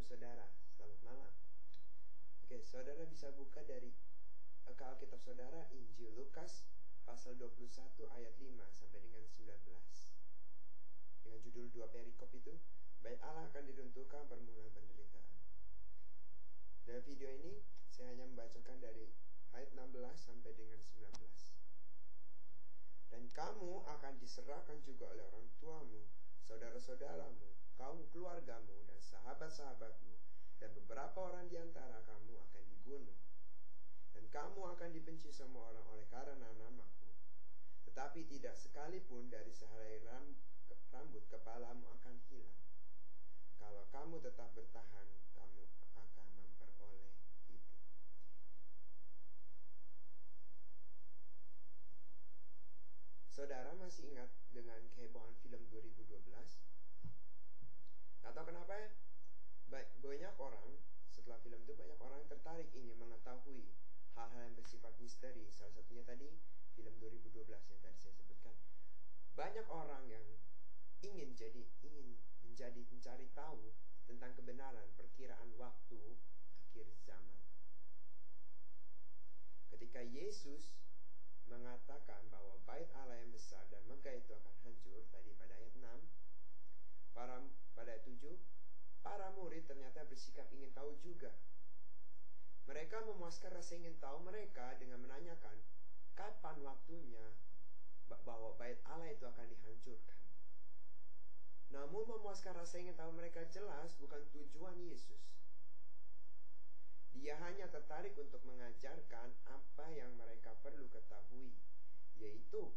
saudara, selamat malam. Oke, saudara bisa buka dari Alkitab saudara Injil Lukas pasal 21 ayat 5 sampai dengan 19. Dengan judul 2 perikop itu, Bait Allah akan diruntuhkan permulaan penderitaan. Dalam video ini saya hanya membacakan dari ayat 16 sampai dengan 19. Dan kamu akan diserahkan juga oleh orang tuamu, saudara-saudaramu, kaum keluargamu, dan sahabat-sahabatmu, dan beberapa orang di antara kamu akan dibunuh. Dan kamu akan dibenci semua orang oleh karena namaku. Tetapi tidak sekalipun dari sehelai rambut kepalamu akan hilang. Kalau kamu tetap bertahan, kamu akan memperoleh hidup. Saudara masih ingat dengan kehebohan film 2012? Gak tahu kenapa ya, banyak orang setelah film itu banyak orang yang tertarik ingin mengetahui hal-hal yang bersifat misteri. Salah satunya tadi film 2012 yang tadi saya sebutkan. Banyak orang yang ingin menjadi mencari tahu tentang kebenaran perkiraan waktu akhir zaman. Ketika Yesus mengatakan bahwa bait Allah yang besar dan megah itu akan hancur, tadi pada ayat 6, pada ayat 7, para murid ternyata bersikap ingin tahu juga. Mereka memuaskan rasa ingin tahu mereka dengan menanyakan kapan waktunya bahwa bait Allah itu akan dihancurkan. Namun memuaskan rasa ingin tahu mereka jelas bukan tujuan Yesus. Dia hanya tertarik untuk mengajarkan apa yang mereka perlu ketahui, yaitu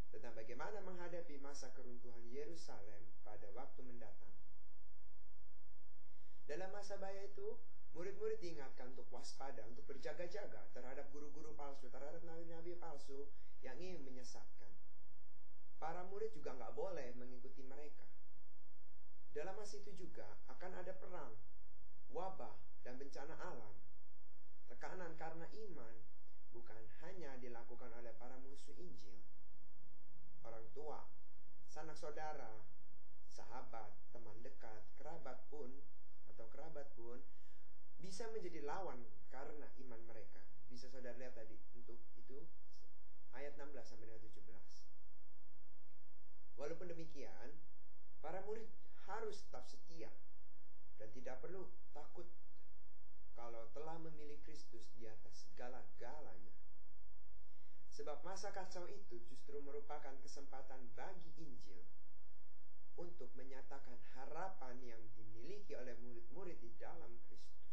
tentang bagaimana menghadapi masa keruntuhan Yerusalem pada waktu mendatang. Dalam masa bahaya itu, murid-murid diingatkan untuk waspada, untuk berjaga-jaga terhadap guru-guru palsu, terhadap nabi-nabi palsu yang ingin menyesatkan. Para murid juga nggak boleh mengikuti mereka. Dalam masa itu juga akan ada perang, wabah, dan bencana alam. Tekanan karena iman bukan hanya dilakukan oleh para musuh Injil. Orang tua, sanak saudara, sahabat, teman dekat, kerabat pun bisa menjadi lawan karena iman mereka. Bisa saudara lihat tadi untuk itu ayat 16 sampai dengan 17. Walaupun demikian, para murid harus tetap setia dan tidak perlu takut kalau telah memilih Kristus di atas segala-galanya. Sebab masa kacau itu justru merupakan kesempatan bagi Injil untuk menyatakan harapan yang dimiliki oleh murid-murid di dalam Kristus.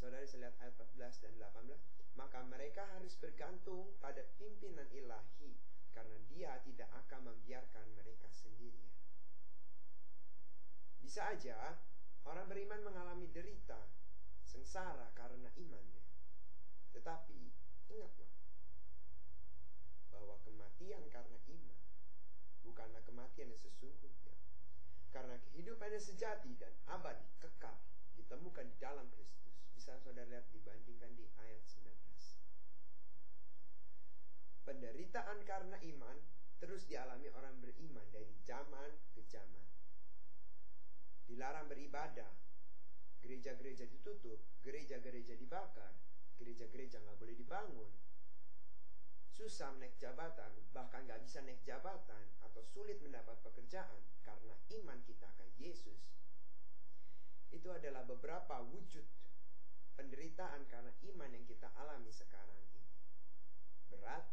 Saudara bisa lihat ayat 14 dan 18. Maka mereka harus bergantung pada pimpinan ilahi, karena Dia tidak akan membiarkan mereka sendirian. Bisa aja orang beriman mengalami derita, sengsara karena imannya. Tetapi ingatlah bahwa kematian karena iman bukanlah kematian yang sesungguhnya. Karena kehidupan yang sejati dan abadi kekal ditemukan di dalam Kristus. Bisa saudara lihat dibandingkan di ayat 19. Penderitaan karena iman terus dialami orang beriman dari zaman ke zaman. Dilarang beribadah, gereja-gereja ditutup, gereja-gereja dibakar, gereja-gereja nggak boleh dibangun. Susah naik jabatan, bahkan nggak bisa naik jabatan atau sulit mendapat pekerjaan karena iman kita akan Yesus. Itu adalah beberapa wujud penderitaan karena iman yang kita alami sekarang ini. Berat?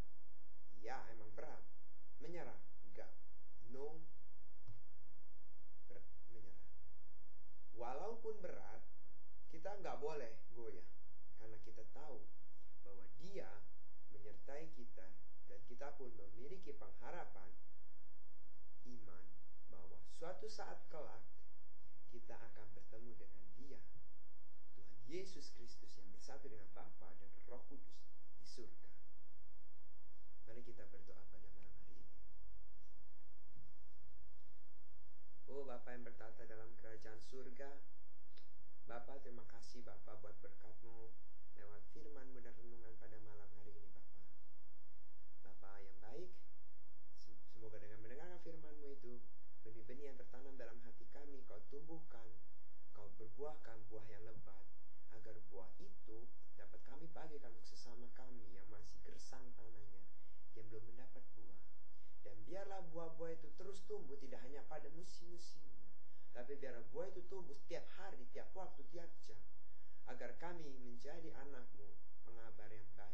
Ya, emang berat. Menyerah? Enggak. No. Menyerah. Walaupun berat, kita nggak boleh goyah. Karena kita tahu bahwa Dia menyertai kita dan kita pun memiliki pengharapan iman bahwa suatu saat kelak kita akan bertemu dengan Dia, Tuhan Yesus Kristus yang bersatu dengan Bapa dan Roh Kudus di surga. Mari kita berdoa pada malam hari ini. Oh Bapa yang bertata dalam kerajaan surga, Bapa, terima kasih Bapa buat berkat-Mu lewat firman-Mu dan renungan pada malam hari ini Bapa. Bapa yang baik, semoga dengan mendengarkan firman-Mu itu, benih-benih yang tertanam dalam hati kami Kau tumbuhkan membuahkan buah yang lebat, agar buah itu dapat kami bagikan untuk sesama kami yang masih gersang tanahnya, yang belum mendapat buah. Dan biarlah buah-buah itu terus tumbuh, tidak hanya pada musim-musimnya, tapi biarlah buah itu tumbuh setiap hari, tiap waktu, tiap jam, agar kami menjadi anak-Mu, pengabar yang baik